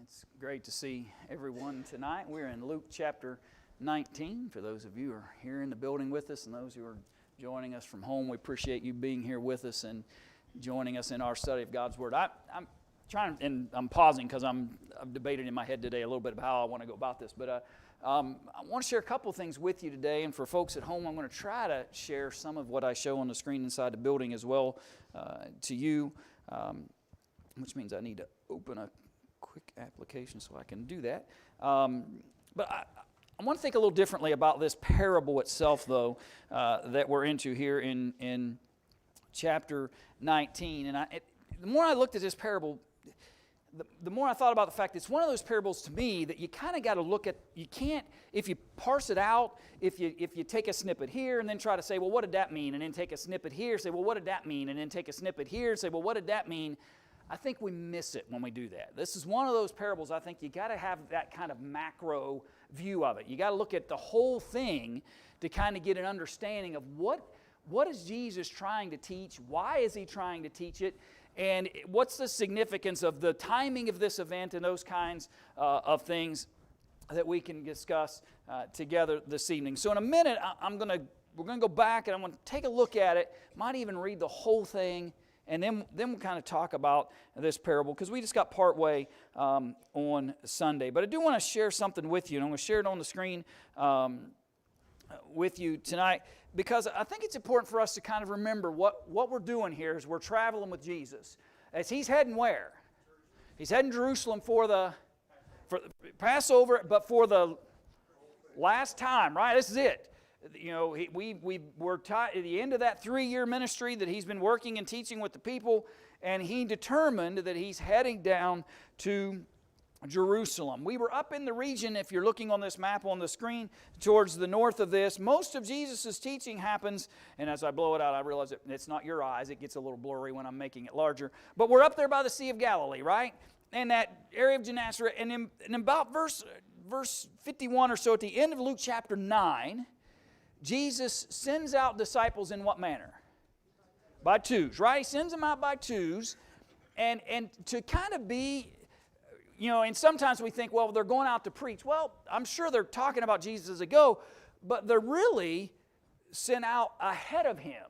It's great to see everyone tonight. We're in Luke chapter 19. For those of you who are here in the building with us and those who are joining us from home, we appreciate you being here with us and joining us in our study of God's Word. I'm trying, and I'm pausing because I've debated in my head today a little bit about how I want to go about this. But I want to share a couple things with you today. And for folks at home, I'm going to try to share some of what I show on the screen inside the building as well to you, which means I need to open a quick application so I can do that. But I want to think a little differently about this parable itself, though, that we're into here in chapter 19. And the more I looked at this parable, the more I thought about the fact it's one of those parables to me that you kind of got to look at. You can't, if you parse it out, if you take a snippet here and then try to say, well, what did that mean? And then take a snippet here, say, well, what did that mean? And then take a snippet here and say, well, what did that mean? I think we miss it when we do that. This is one of those parables I think you got to have that kind of macro view of it. You got to look at the whole thing to kind of get an understanding of what is Jesus trying to teach? Why is he trying to teach it? And what's the significance of the timing of this event and those kinds of things that we can discuss together this evening. So in a minute, we're going to go back and I'm going to take a look at it. Might even read the whole thing. And then we'll kind of talk about this parable because we just got part way on Sunday. But I do want to share something with you, and I'm going to share it on the screen with you tonight because I think it's important for us to kind of remember what we're doing here is we're traveling with Jesus. As he's heading where? He's heading Jerusalem for the Passover, but for the last time, right? This is it. You know, we're at the end of that 3-year ministry that he's been working and teaching with the people, and he determined that he's heading down to Jerusalem. We were up in the region, if you're looking on this map on the screen, towards the north of this. Most of Jesus' teaching happens, and as I blow it out, I realize it's not your eyes. It gets a little blurry when I'm making it larger. But we're up there by the Sea of Galilee, right? In that area of Gennesaret. And in about verse 51 or so, at the end of Luke chapter 9, Jesus sends out disciples in what manner? By twos, right? He sends them out by twos. And to kind of be, you know, and sometimes we think, well, they're going out to preach. Well, I'm sure they're talking about Jesus as they go, but they're really sent out ahead of him.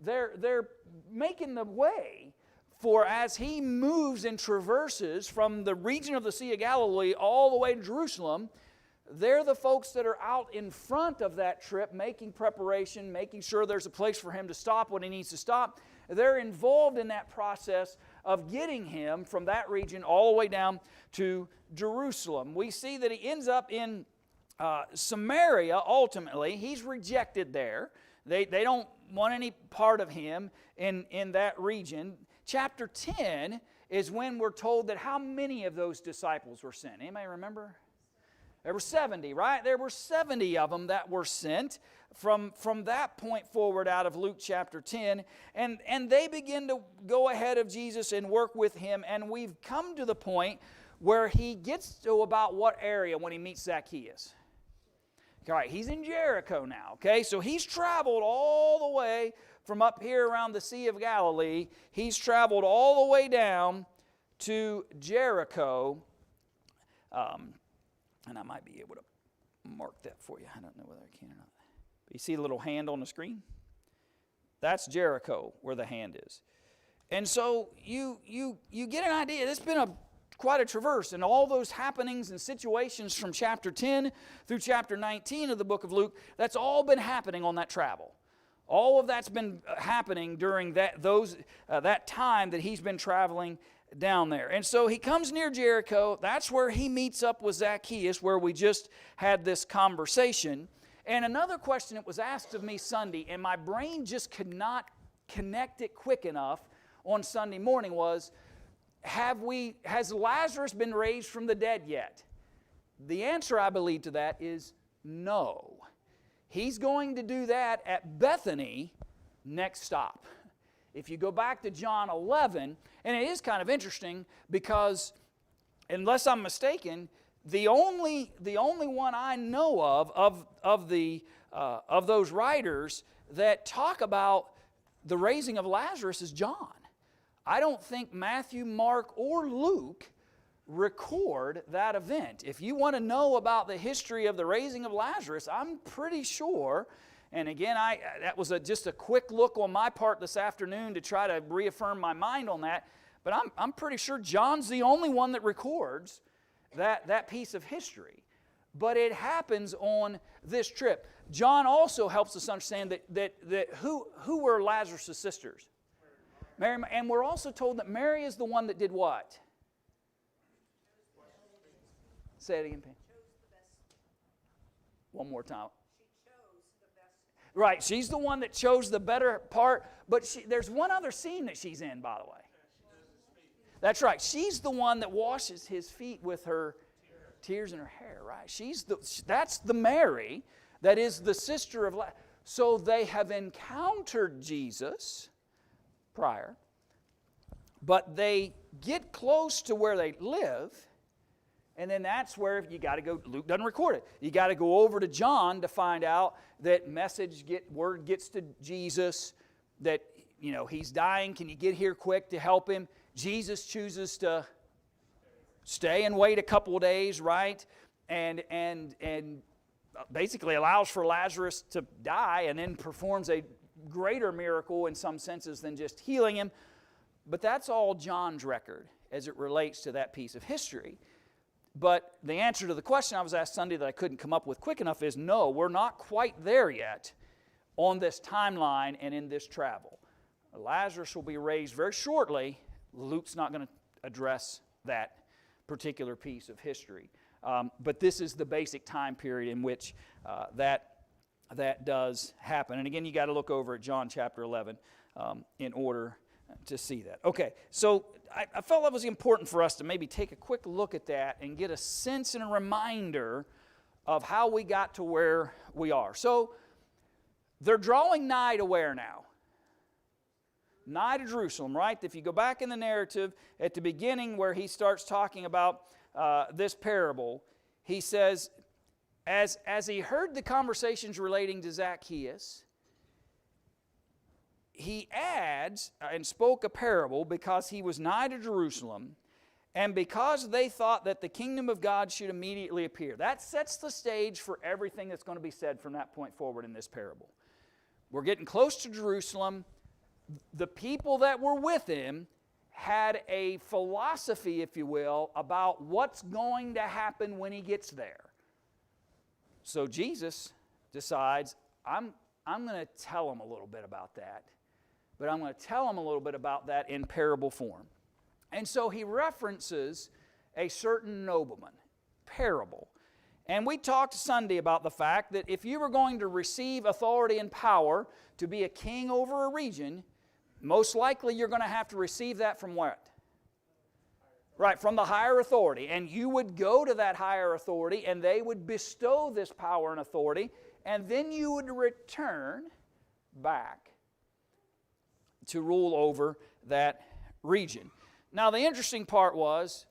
They're making the way for as he moves and traverses from the region of the Sea of Galilee all the way to Jerusalem. They're the folks that are out in front of that trip making preparation, making sure there's a place for him to stop when he needs to stop. They're involved in that process of getting him from that region all the way down to Jerusalem. We see that he ends up in Samaria ultimately. He's rejected there. They don't want any part of him in that region. Chapter 10 is when we're told that how many of those disciples were sent. Anybody remember? There were 70, right? There were 70 of them that were sent from that point forward out of Luke chapter 10. And they begin to go ahead of Jesus and work with him. And we've come to the point where he gets to about what area when he meets Zacchaeus? All right, he's in Jericho now, okay? So he's traveled all the way from up here around the Sea of Galilee. He's traveled all the way down to Jericho. And I might be able to mark that for you. I don't know whether I can or not. But you see the little hand on the screen? That's Jericho, where the hand is. And so you get an idea. It's been quite a traverse. And all those happenings and situations from chapter 10 through chapter 19 of the book of Luke, that's all been happening on that travel. All of that's been happening during that time that he's been traveling down there. And so he comes near Jericho. That's where he meets up with Zacchaeus, where we just had this conversation. And another question that was asked of me Sunday, and my brain just could not connect it quick enough on Sunday morning was, has Lazarus been raised from the dead yet? The answer, I believe, to that is no. He's going to do that at Bethany next stop. If you go back to John 11, and it is kind of interesting because, unless I'm mistaken, the only one I know of those writers that talk about the raising of Lazarus is John. I don't think Matthew, Mark, or Luke record that event. If you want to know about the history of the raising of Lazarus, I'm pretty sure, and again, that was just a quick look on my part this afternoon to try to reaffirm my mind on that, but I'm pretty sure John's the only one that records that piece of history. But it happens on this trip. John also helps us understand that who were Lazarus' sisters? Mary, and we're also told that Mary is the one that did what? Say it again, Pam. One more time. Right, she's the one that chose the better part, but there's one other scene that she's in, by the way. That's right. She's the one that washes his feet with her tears in her hair, right? That's the Mary that is the sister of Lazarus. So they have encountered Jesus prior, but they get close to where they live, and then that's where you got to go. Luke doesn't record it. You got to go over to John to find out that word gets to Jesus that he's dying. Can you get here quick to help him? Jesus chooses to stay and wait a couple of days, right? And basically allows for Lazarus to die, and then performs a greater miracle in some senses than just healing him. But that's all John's record as it relates to that piece of history. But the answer to the question I was asked Sunday that I couldn't come up with quick enough is no, we're not quite there yet on this timeline and in this travel. Lazarus will be raised very shortly. Luke's not going to address that particular piece of history. But this is the basic time period in which that does happen. And again, you got to look over at John chapter 11 in order to see that. Okay, so I felt it was important for us to maybe take a quick look at that and get a sense and a reminder of how we got to where we are. So they're drawing nigh to where now? Nigh to Jerusalem, right? If you go back in the narrative at the beginning where he starts talking about this parable, he says, as he heard the conversations relating to Zacchaeus, he adds and spoke a parable because he was nigh to Jerusalem and because they thought that the kingdom of God should immediately appear. That sets the stage for everything that's going to be said from that point forward in this parable. We're getting close to Jerusalem. The people that were with him had a philosophy, if you will, about what's going to happen when he gets there. So Jesus decides, I'm going to tell them a little bit about that. But I'm going to tell them a little bit about that in parable form. And so he references a certain nobleman, parable. And we talked Sunday about the fact that if you were going to receive authority and power to be a king over a region, most likely you're going to have to receive that from what? Right, from the higher authority. And you would go to that higher authority and they would bestow this power and authority, and then you would return back to rule over that region. Now the interesting part was,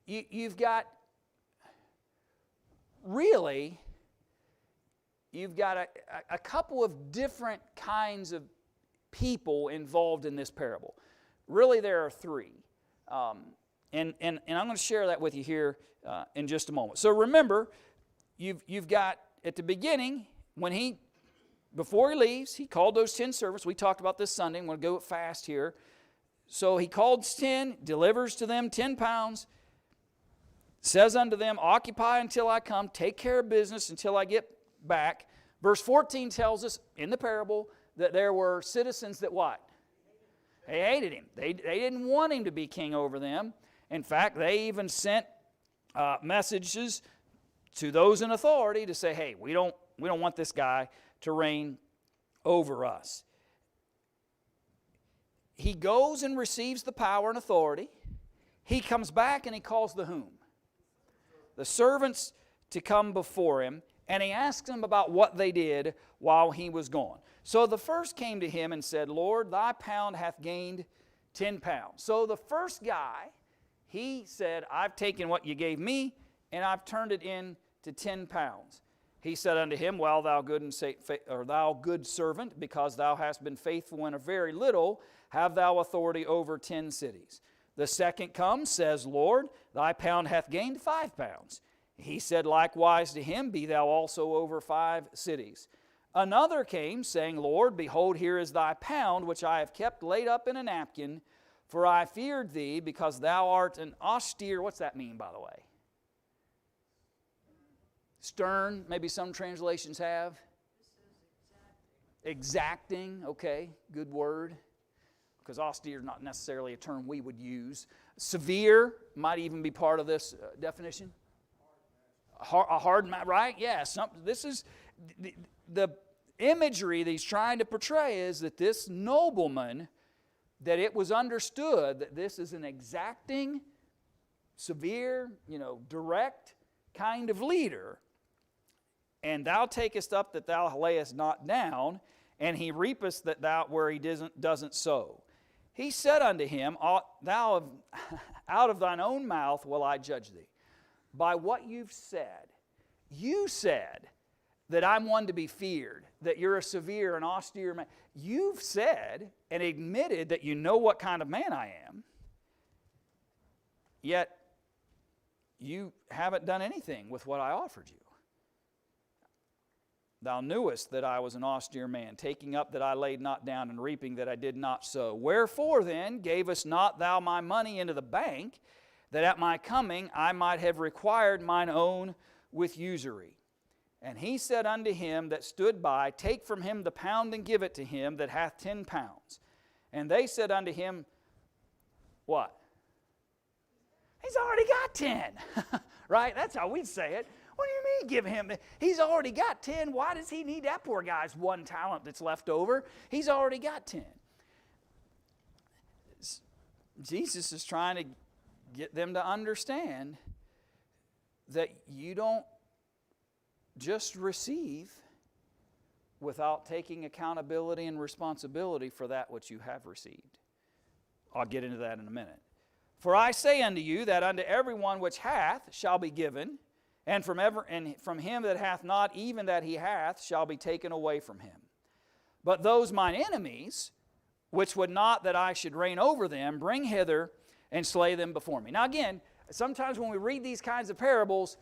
you've got a couple of different kinds of people involved in this parable. Really there are three. And I'm going to share that with you here in just a moment. So remember, you've got at the beginning, before he leaves, he called those 10 servants. We talked about this Sunday. I'm going to go fast here. So he called 10, delivers to them 10 pounds, says unto them, occupy until I come, take care of business until I get back. Verse 14 tells us in the parable that there were citizens that what? They hated him. They didn't want him to be king over them. In fact, they even sent messages to those in authority to say, hey, we don't want this guy to reign over us. He goes and receives the power and authority. He comes back and he calls the whom? The servants to come before him, and he asks them about what they did while he was gone. So the first came to him and said, Lord, thy pound hath gained 10 pounds. So the first guy, he said, I've taken what you gave me, and I've turned it into 10 pounds. He said unto him, well, thou good servant, because thou hast been faithful in a very little, have thou authority over 10 cities. The second comes, says, Lord, thy pound hath gained 5 pounds. He said likewise to him, Be thou also over 5 cities. Another came, saying, Lord, behold, here is thy pound, which I have kept laid up in a napkin, for I feared thee, because thou art an austere. What's that mean, by the way? Stern, maybe some translations have. Exacting, okay, good word. Because austere is not necessarily a term we would use. Severe might even be part of this definition. A hard, right? Yeah, this is the imagery that he's trying to portray is that this nobleman, that it was understood that this is an exacting, severe, direct kind of leader. And thou takest up that thou layest not down, and he reapest that thou where he doesn't sow. He said unto him, Thou out of thine own mouth will I judge thee. By what you've said. You said that I'm one to be feared, that you're a severe and austere man. You've said and admitted that you know what kind of man I am, yet you haven't done anything with what I offered you. Thou knewest that I was an austere man, taking up that I laid not down, and reaping that I did not sow. Wherefore then gavest not thou my money into the bank, that at my coming I might have required mine own with usury? And he said unto him that stood by, Take from him the pound, and give it to him that hath 10 pounds. And they said unto him, what? He's already got 10. Right? That's how we'd say it. What do you mean give him? He's already got 10. Why does he need that poor guy's 1 talent that's left over? He's already got 10. Jesus is trying to get them to understand that you don't just receive without taking accountability and responsibility for that which you have received. I'll get into that in a minute. For I say unto you that unto everyone which hath shall be given, and from him that hath not, even that he hath, shall be taken away from him. But those mine enemies, which would not that I should reign over them, bring hither and slay them before me. Now again, sometimes when we read these kinds of parables,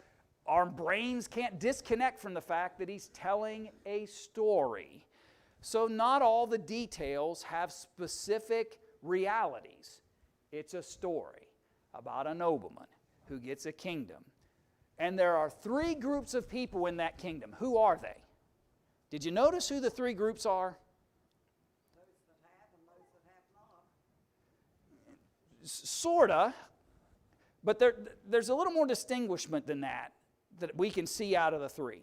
our brains can't disconnect from the fact that he's telling a story. So not all the details have specific realities. It's a story about a nobleman who gets a kingdom. And there are 3 groups of people in that kingdom. Who are they? Did you notice who the 3 groups are? Those that have and those that have not. Sorta, but there's a little more distinguishment than that we can see out of the 3.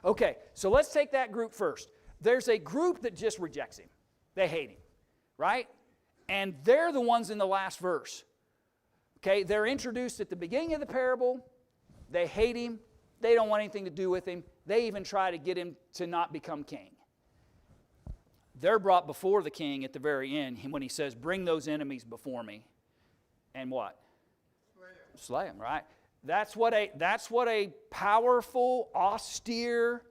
Okay, so let's take that group first. There's a group that just rejects him. They hate him, right? And they're the ones in the last verse. Okay, they're introduced at the beginning of the parable. They hate him. They don't want anything to do with him. They even try to get him to not become king. They're brought before the king at the very end when he says, Bring those enemies before me. And what? Slay them, right? That's what a powerful, austere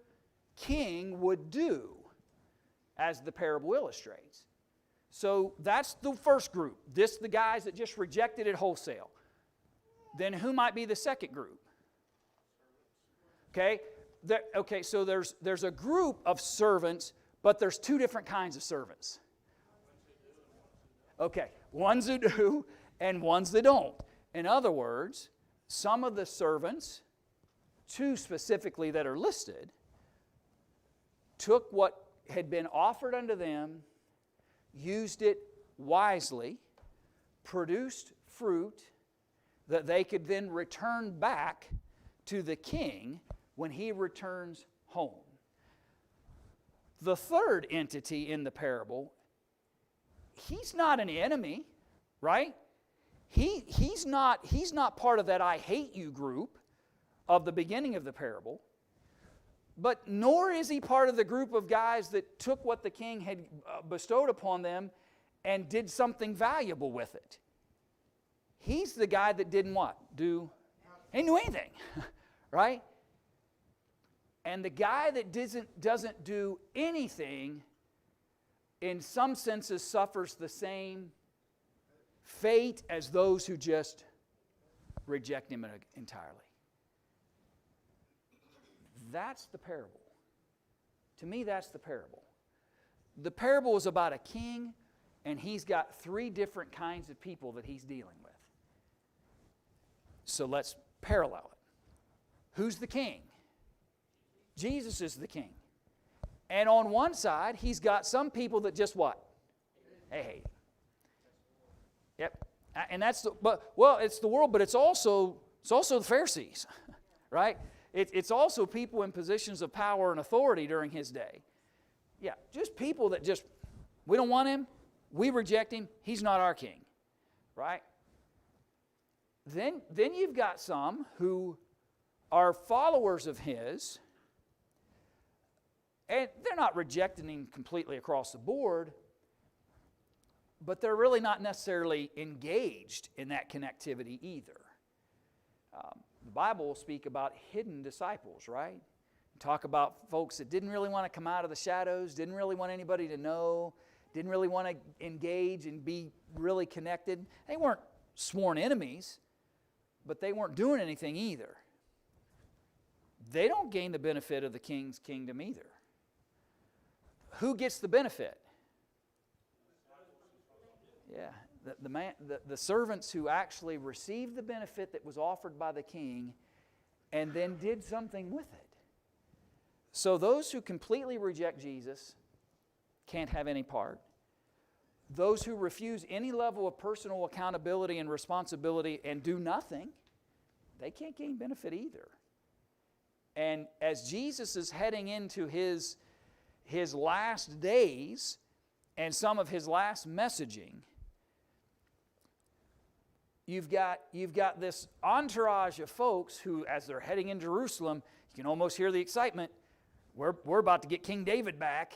king would do, as the parable illustrates. So that's the first group. The guys that just rejected it wholesale. Then who might be the second group? Okay, so there's a group of servants, but there's 2 different kinds of servants. Okay, ones who do and ones that don't. In other words, some of the servants, 2 specifically that are listed, took what had been offered unto them, used it wisely, produced fruit that they could then return back to the king when he returns home. The third entity in the parable, he's not an enemy, right? He's not part of that I hate you group of the beginning of the parable, but nor is he part of the group of guys that took what the king had bestowed upon them and did something valuable with it. He's the guy that didn't what? He didn't do anything, right? And the guy that doesn't do anything, in some senses, suffers the same fate as those who just reject him entirely. That's the parable. To me, that's the parable. The parable is about a king, and he's got three different kinds of people that he's dealing with. So let's parallel it. Who's the king? Jesus is the king. And on one side, he's got some people that just what? They hate him. Yep. And that's it's the world, but it's also the Pharisees, right? It's also people in positions of power and authority during his day. Yeah, just people that just, we don't want him, we reject him, he's not our king, right? Then you've got some who are followers of his, and they're not rejecting him completely across the board, but they're really not necessarily engaged in that connectivity either. The Bible will speak about hidden disciples, right? Talk about folks that didn't really want to come out of the shadows, didn't really want anybody to know, didn't really want to engage and be really connected. They weren't sworn enemies, but they weren't doing anything either. They don't gain the benefit of the king's kingdom either. Who gets the benefit? Yeah, the servants who actually received the benefit that was offered by the king and then did something with it. So those who completely reject Jesus can't have any part. Those who refuse any level of personal accountability and responsibility and do nothing, they can't gain benefit either. And as Jesus is heading into his last days and some of his last messaging, you've got this entourage of folks who, as they're heading in Jerusalem, you can almost hear the excitement. We're about to get King David back,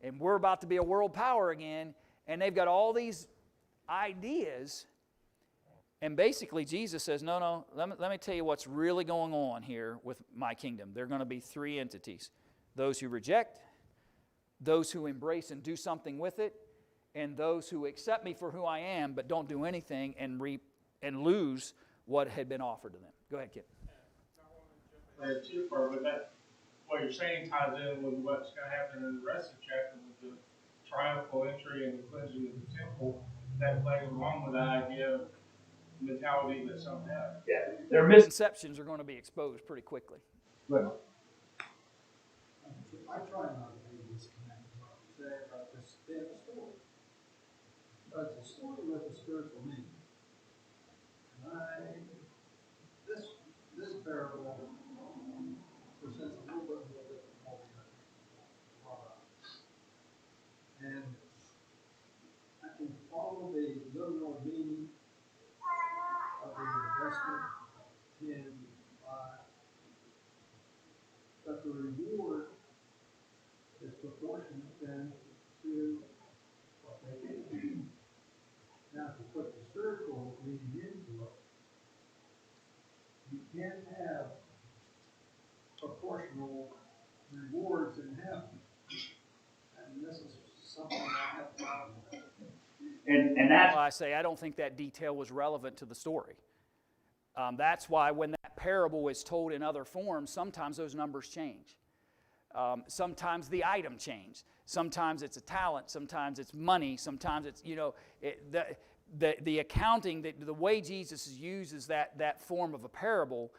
and we're about to be a world power again, and they've got all these ideas, and basically Jesus says, no, let me tell you what's really going on here with my kingdom. There are going to be three entities: those who reject, those who embrace and do something with it, and those who accept me for who I am but don't do anything and reap and lose what had been offered to them. Go ahead, Kip. Too far, but that what you're saying ties in with what's going to happen in the rest of the chapter with the triumphal entry and the cleansing of the temple. That plays along with the idea of mentality that some have. Yeah, their misconceptions are going to be exposed pretty quickly. Well, I try not to be disconnected today about this damn story. But it's a story with a spiritual meaning. This parable presents a little bit more different than what we had. And I can follow the literal meaning of the investment in but the reward is proportionate then to what they did. Now, to put the spiritual meaning into it, you can't have proportional rewards in heaven. And this is something I have a problem with. And that's why I say I don't think that detail was relevant to the story. That's why when that parable is told in other forms, sometimes those numbers change. Sometimes the item changes. Sometimes it's a talent. Sometimes it's money. Sometimes it's, the accounting, the way Jesus uses that form of a parable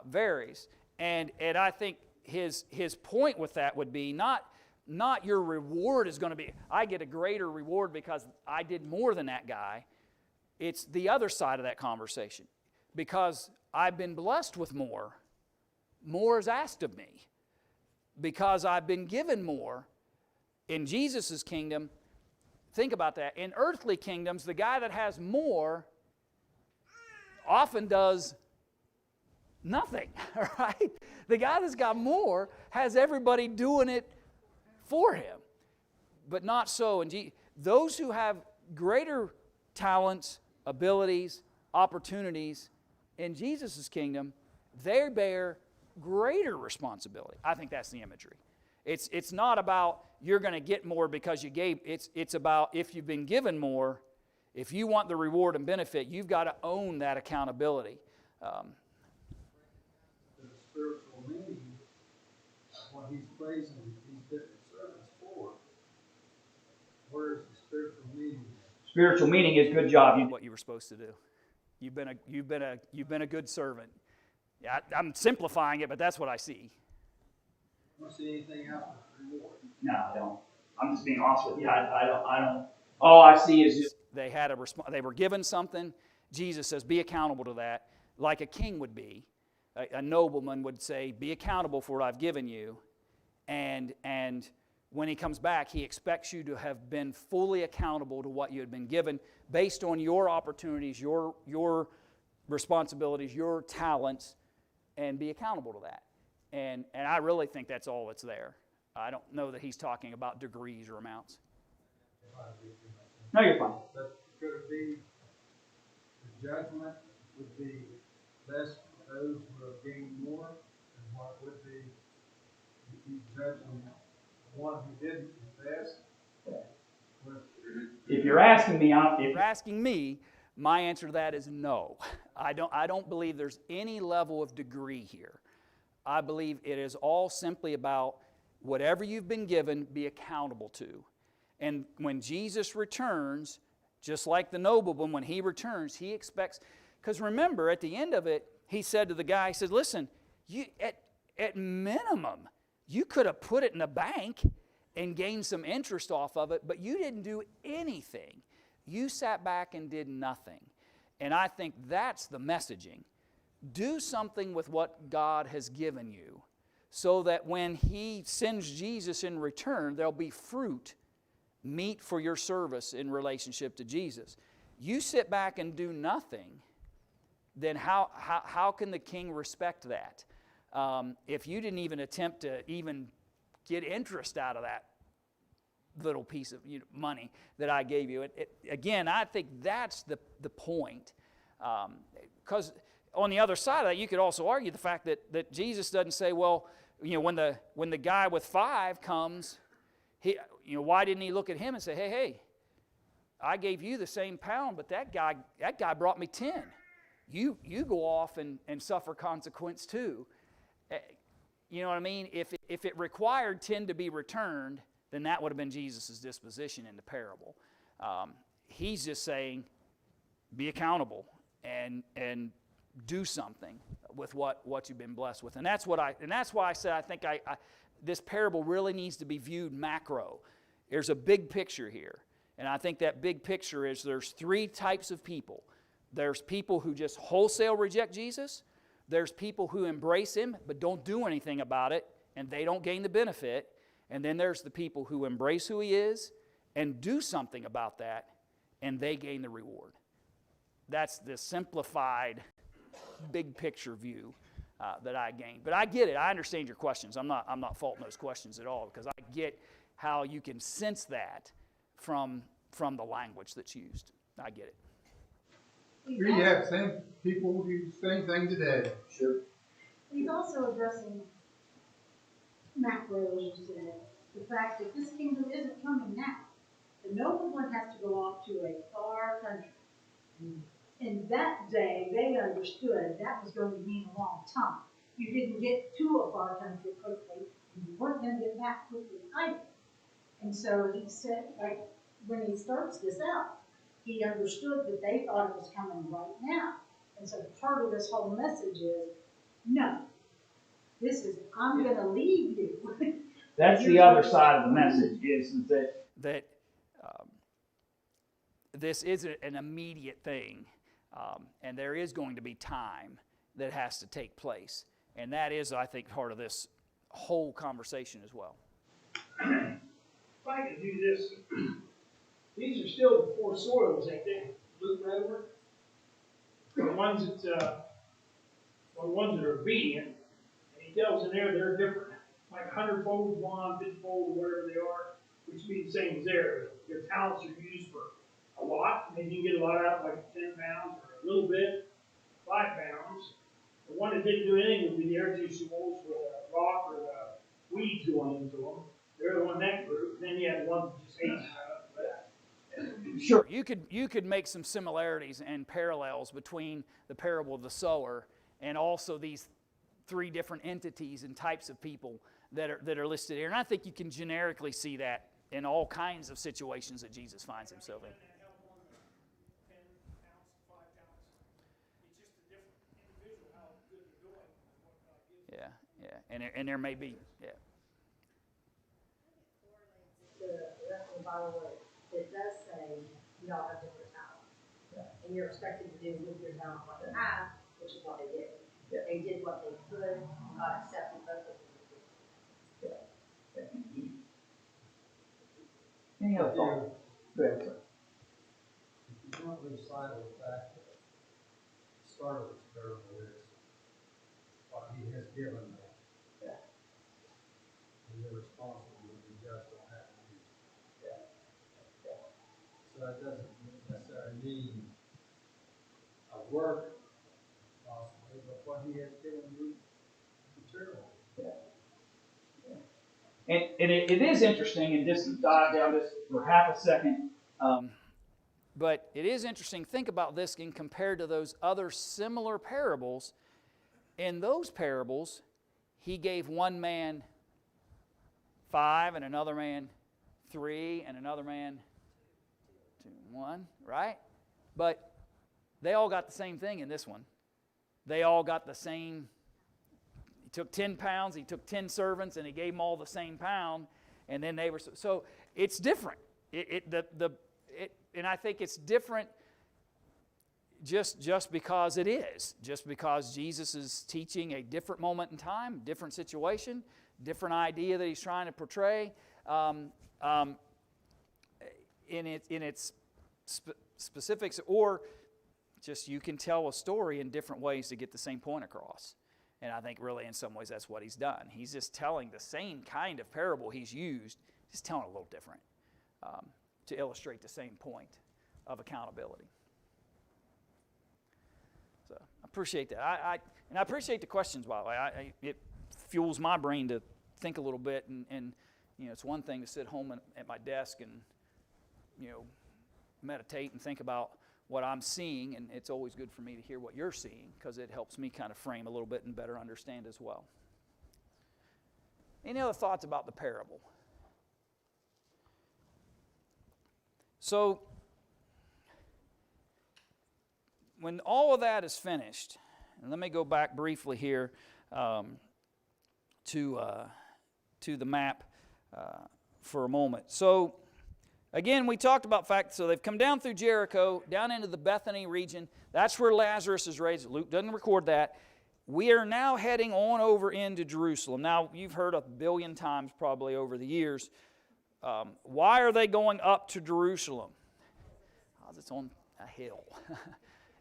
varies. And I think his point with that would be not your reward is going to be, I get a greater reward because I did more than that guy. It's the other side of that conversation. Because I've been blessed with more is asked of me. Because I've been given more in Jesus' kingdom. Think about that. In earthly kingdoms, the guy that has more often does nothing, right? The guy that's got more has everybody doing it for him. But not so. And those who have greater talents, abilities, opportunities in Jesus' kingdom, they bear greater responsibility. I think that's the imagery. It's not about you're going to get more because you gave. It's about if you've been given more, If you want the reward and benefit, you've got to own that accountability. The spiritual meaning of what he's praising these different servants for. Where is the spiritual meaning? Spiritual meaning is good job. You did what you were supposed to do. You've been a good servant. Yeah, I'm simplifying it, but that's what I see. I don't see anything else with reward. No, I don't. I'm just being honest with you. I don't. All I see is just they had a they were given something. Jesus says, be accountable to that, like a king would be. A nobleman would say, be accountable for what I've given you. And when he comes back, he expects you to have been fully accountable to what you had been given based on your opportunities, your responsibilities, your talents, and be accountable to that. And I really think that's all that's there. I don't know that he's talking about degrees or amounts. No, you're fine. But could it be the judgment would be less for those who have gained more than what it would be if he's judging the one who didn't invest? If you're asking me, my answer to that is no. I don't believe there's any level of degree here. I believe it is all simply about whatever you've been given, be accountable to. And when Jesus returns, just like the nobleman, when he returns, he expects, because remember, at the end of it, he said to the guy, he said, listen, you at minimum, you could have put it in a bank and gained some interest off of it, but you didn't do anything. You sat back and did nothing. And I think that's the messaging. Do something with what God has given you so that when he sends Jesus in return, there'll be fruit, meat for your service in relationship to Jesus. You sit back and do nothing, then how can the king respect that? If you didn't even attempt to even get interest out of that little piece of money that I gave you. Again, I think that's the point. Because on the other side of that, you could also argue the fact that Jesus doesn't say, well, when the guy with 5 comes, why didn't he look at him and say, hey, I gave you the same pound, but that guy brought me 10. You go off and suffer consequence too. You know what I mean? If it required 10 to be returned, then that would have been Jesus' disposition in the parable. He's just saying, be accountable and do something with what you've been blessed with. And that's why I said I think this parable really needs to be viewed macro. There's a big picture here. And I think that big picture is there's 3 types of people. There's people who just wholesale reject Jesus. There's people who embrace him but don't do anything about it, and they don't gain the benefit. And then there's the people who embrace who he is and do something about that, and they gain the reward. That's the simplified, big picture view that I gained. But I get it. I understand your questions. I'm not faulting those questions at all, because I get how you can sense that from the language that's used. I get it. Here you have same people who do the same thing today. Sure. He's also addressing macro, as you said, the fact that this kingdom isn't coming now. The nobleman has to go off to a far country. In that day, they understood that was going to mean a long time. You didn't get to a far country quickly, and you weren't going to get back quickly either. And so he said, like, when he starts this out, he understood that they thought it was coming right now. And so part of this whole message is, no, I'm going to leave you. That's the other side of the message, is that this isn't an immediate thing, and there is going to be time that has to take place. And that is, I think, part of this whole conversation as well. If I could do this, these are still the 4 soils, ain't they? Look right over. The ones that are obedient, and he tells in there they're different. Like 100-fold one, 50-fold, whatever they are, which means the same as theirs. Their talents are used for a lot, and you can get a lot out, like 10 pounds, or a little bit, 5 pounds. The one that didn't do anything would be the earth-usable with a rock or the weeds going into them. They're the one in that group. And then you have the ones that just hate stuff. Sure, you could make some similarities and parallels between the parable of the sower and also these three different entities and types of people that are listed here. And I think you can generically see that in all kinds of situations that Jesus finds himself in. Yeah, and there may be, yeah. The rest of the Bible where it does say we all have different talents. And you're expected to do with your talent what you have, which is what they did. They did what they could, God accepted both of them. Any other thoughts? Go ahead, sir. If you don't lose sight of the fact that the start of this parable is what he has given them. And you're responsible to be just on that. So that doesn't necessarily mean a work, possibly, but what he has given you material. And it is interesting, and just dive down this for half a second, but it is interesting, think about this in compared to those other similar parables. In those parables, he gave one man 5, and another man 3, and another man 2, 1, right? But they all got the same thing in this one. They all got the same. He took 10 pounds, he took 10 servants, and he gave them all the same pound, and then they were, so it's different. And I think it's different just because it is. Just because Jesus is teaching a different moment in time, different situation, different idea that he's trying to portray in its specifics, or just you can tell a story in different ways to get the same point across. And I think really in some ways that's what he's done. He's just telling the same kind of parable he's used, just telling it a little different to illustrate the same point of accountability. So I appreciate that. I appreciate the questions, by the way. It fuels my brain to think a little bit, and it's one thing to sit home at my desk and meditate and think about what I'm seeing, and it's always good for me to hear what you're seeing because it helps me kind of frame a little bit and better understand as well. Any other thoughts about the parable? So, when all of that is finished, and let me go back briefly here to the map for a moment. So, again, we talked about fact, so they've come down through Jericho, down into the Bethany region. That's where Lazarus is raised. Luke doesn't record that. We are now heading on over into Jerusalem. Now, you've heard 1 billion times probably over the years. Why are they going up to Jerusalem? Because it's on a hill.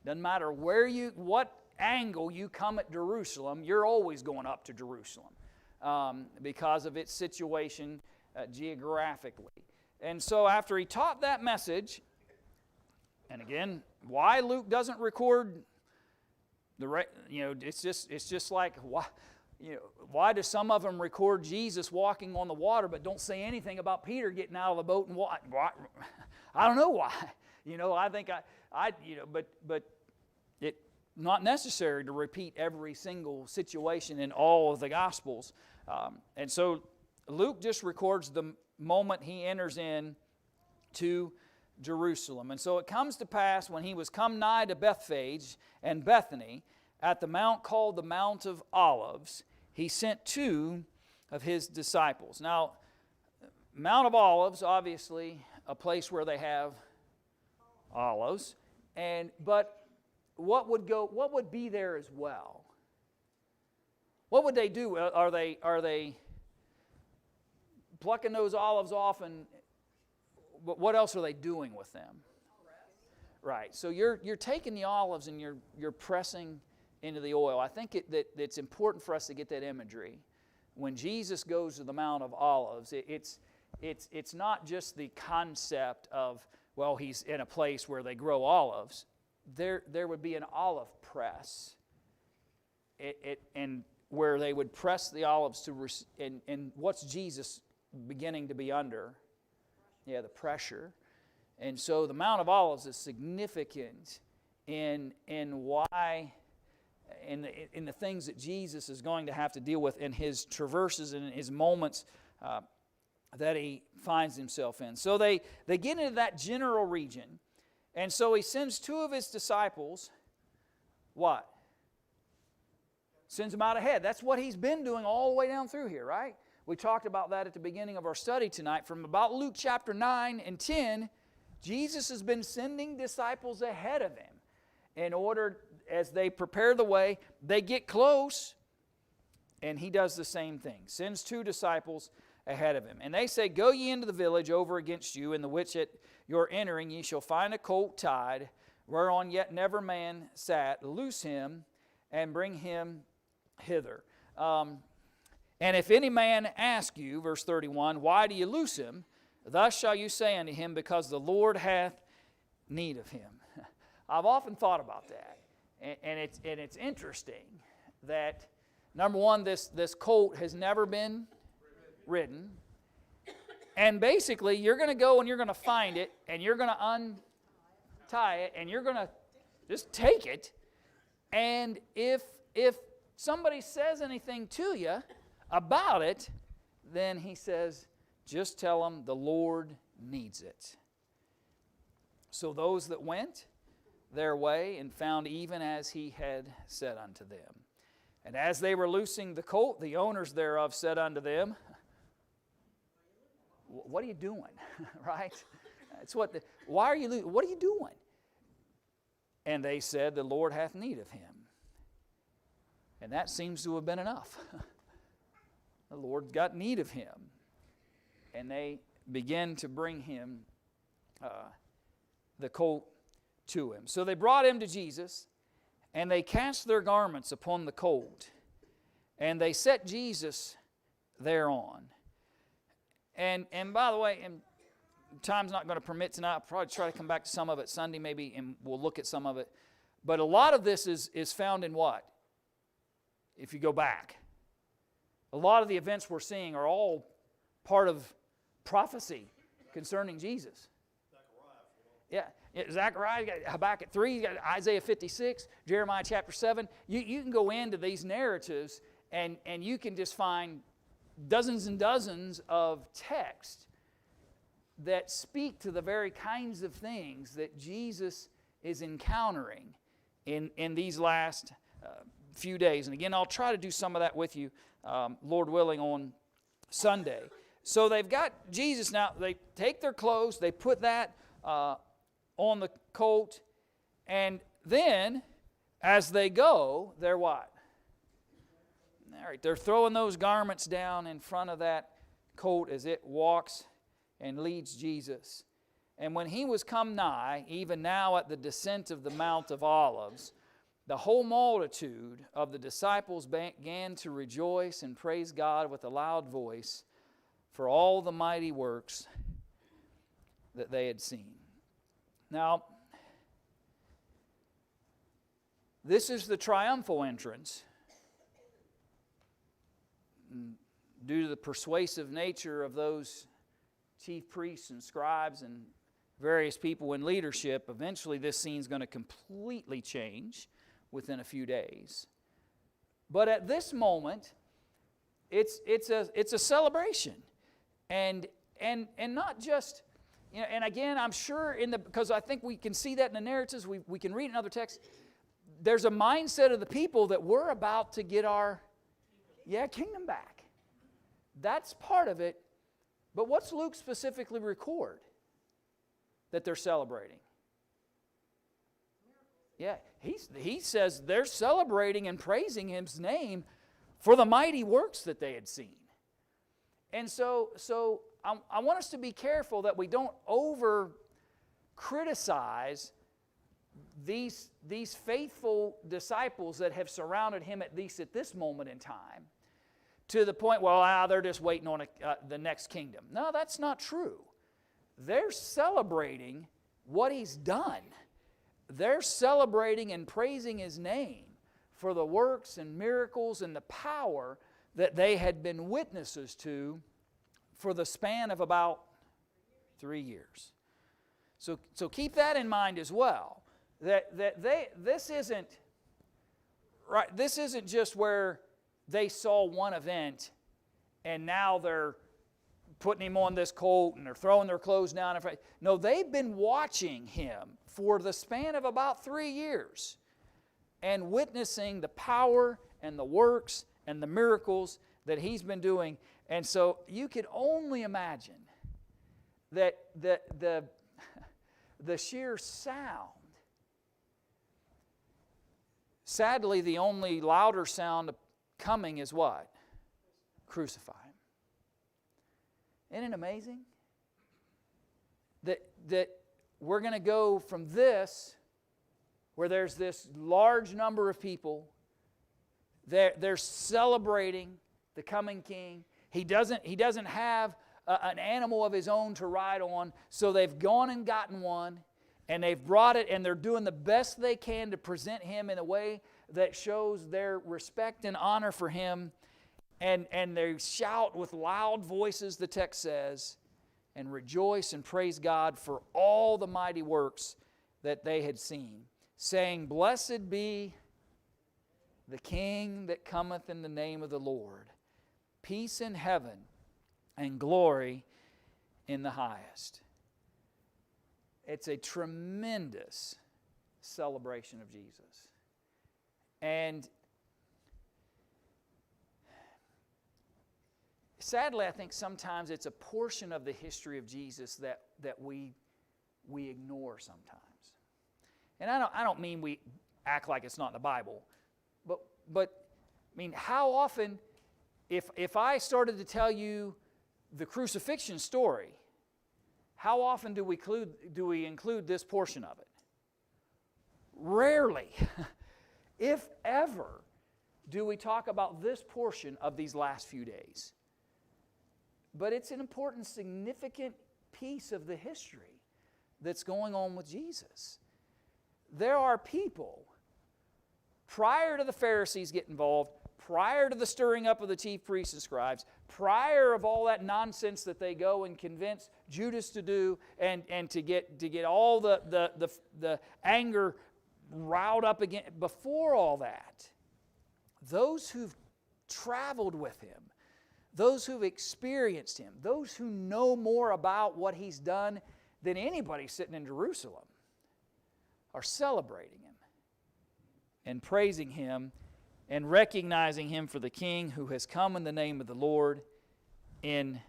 Doesn't matter what angle you come at Jerusalem, you're always going up to Jerusalem because of its situation geographically. And so after he taught that message, and again, why Luke doesn't record it's just like why do some of them record Jesus walking on the water but don't say anything about Peter getting out of the boat and what? I don't know why. I think but it's not necessary to repeat every single situation in all of the Gospels. And so Luke just records the moment he enters in to Jerusalem. And so it comes to pass when he was come nigh to Bethphage and Bethany at the mount called the Mount of Olives, he sent 2 of his disciples. Now, Mount of Olives, obviously a place where they have olives, but what would be there as well? What would they do? Are they plucking those olives off, and what else are they doing with them? Right. So you're taking the olives and you're pressing into the oil. I think that it's important for us to get that imagery. When Jesus goes to the Mount of Olives, it's not just the concept of, well, he's in a place where they grow olives. There would be an olive press, and where they would press the olives and what's Jesus beginning to be under? Yeah, the pressure. And so the Mount of Olives is significant in why, in the things that Jesus is going to have to deal with in his traverses and in his moments that he finds himself in. So they get into that general region, and so he sends 2 of his disciples, what? Sends them out ahead. That's what he's been doing all the way down through here, right? We talked about that at the beginning of our study tonight. From about Luke chapter 9 and 10, Jesus has been sending disciples ahead of him in order, as they prepare the way, they get close, and he does the same thing. Sends 2 disciples ahead of him. And they say, "Go ye into the village over against you, in the which at your entering ye shall find a colt tied, whereon yet never man sat. Loose him, and bring him hither. And if any man ask you," verse 31, "why do you loose him? Thus shall you say unto him, because the Lord hath need of him." I've often thought about that. And it's interesting that, number one, this colt has never been ridden. And basically, you're going to go and you're going to find it, and you're going to untie it, and you're going to just take it. And if somebody says anything to you about it, then he says, just tell them the Lord needs it. So those that went their way and found even as he had said unto them. And as they were loosing the colt, the owners thereof said unto them, "What are you doing?" Right? It's why are you what are you doing? And they said, "The Lord hath need of him." And that seems to have been enough. The Lord got need of him. And they began to bring him the colt to him. So they brought him to Jesus, and they cast their garments upon the colt, and they set Jesus thereon. And by the way, and time's not going to permit tonight. I'll probably try to come back to some of it Sunday maybe, and we'll look at some of it. But a lot of this is found in what? If you go back. A lot of the events we're seeing are all part of prophecy concerning Jesus. Yeah, Zechariah, you got Habakkuk 3, you got Isaiah 56, Jeremiah chapter 7. You can go into these narratives and you can just find dozens and dozens of texts that speak to the very kinds of things that Jesus is encountering in these last few days. And again, I'll try to do some of that with you, Lord willing, on Sunday. So they've got Jesus now. They take their clothes, they put that on the colt, and then as they go, they're what? All right, they're throwing those garments down in front of that colt as it walks and leads Jesus. And when he was come nigh, even now at the descent of the Mount of Olives, the whole multitude of the disciples began to rejoice and praise God with a loud voice for all the mighty works that they had seen. Now, this is the triumphal entrance. Due to the persuasive nature of those chief priests and scribes and various people in leadership, eventually this scene's going to completely change within a few days. But at this moment, it's a celebration, and not just, you know. And again, I'm sure because I think we can see that in the narratives, we can read in other texts. There's a mindset of the people that we're about to get our kingdom back. That's part of it. But what's Luke specifically record that they're celebrating? Yeah, he says they're celebrating and praising his name for the mighty works that they had seen. And so I want us to be careful that we don't over criticize these faithful disciples that have surrounded him, at least at this moment in time, to the point, they're just waiting on the next kingdom. No, that's not true. They're celebrating what he's done. They're celebrating and praising his name for the works and miracles and the power that they had been witnesses to for the span of about 3 years. So keep that in mind as well. This isn't right. This isn't just where they saw one event and now they're putting him on this colt and they're throwing their clothes down. No, they've been watching him for the span of about 3 years and witnessing the power and the works and the miracles that he's been doing. And so you can only imagine that the sheer sound. Sadly, the only louder sound coming is what? Crucify him. Isn't it amazing? That we're going to go from this, where there's this large number of people, they're celebrating the coming King. He doesn't have an animal of his own to ride on, so they've gone and gotten one, and they've brought it, and they're doing the best they can to present him in a way that shows their respect and honor for him. And they shout with loud voices, the text says, and rejoice and praise God for all the mighty works that they had seen, saying, Blessed be the King that cometh in the name of the Lord, peace in heaven and glory in the highest. It's a tremendous celebration of Jesus. And sadly, I think sometimes it's a portion of the history of Jesus that we ignore sometimes. And I don't mean we act like it's not in the Bible, but I mean, how often, if I started to tell you the crucifixion story, how often do we include this portion of it? Rarely, if ever, do we talk about this portion of these last few days. But it's an important, significant piece of the history that's going on with Jesus. There are people, prior to the Pharisees getting involved, prior to the stirring up of the chief priests and scribes, prior of all that nonsense that they go and convince Judas to do, and to get all the anger riled up again, before all that, those who've traveled with him, those who've experienced him, those who know more about what he's done than anybody sitting in Jerusalem, are celebrating him and praising him and recognizing him for the King who has come in the name of the Lord, in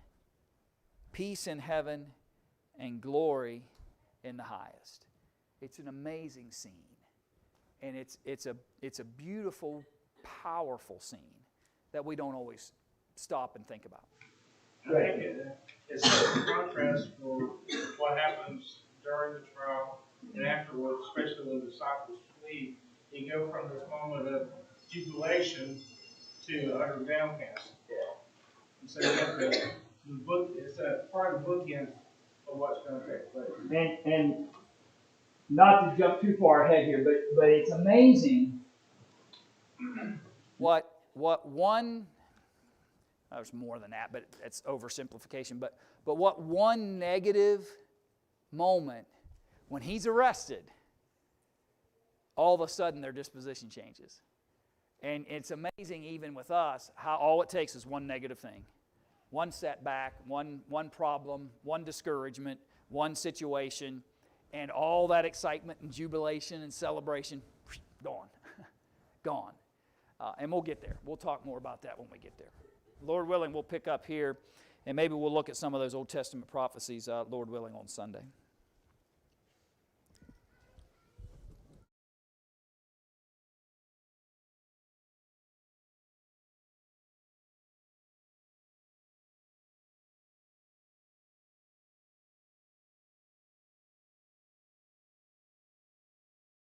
peace in heaven and glory in the highest. It's an amazing scene, and it's a beautiful, powerful scene that we don't always stop and think about. I think it's a contrast for what happens during the trial and afterwards, especially when the disciples flee. You go from this moment of jubilation to utter downcast. And so you have the book. It's a part of the bookend of what's going to take place. And not to jump too far ahead here, but it's amazing what one. There's more than that, but it's oversimplification. But what one negative moment, when he's arrested, all of a sudden their disposition changes. And it's amazing, even with us, how all it takes is one negative thing. One setback, one problem, one discouragement, one situation, and all that excitement and jubilation and celebration, gone. Gone. And we'll get there. We'll talk more about that when we get there. Lord willing, we'll pick up here, and maybe we'll look at some of those Old Testament prophecies, Lord willing, on Sunday.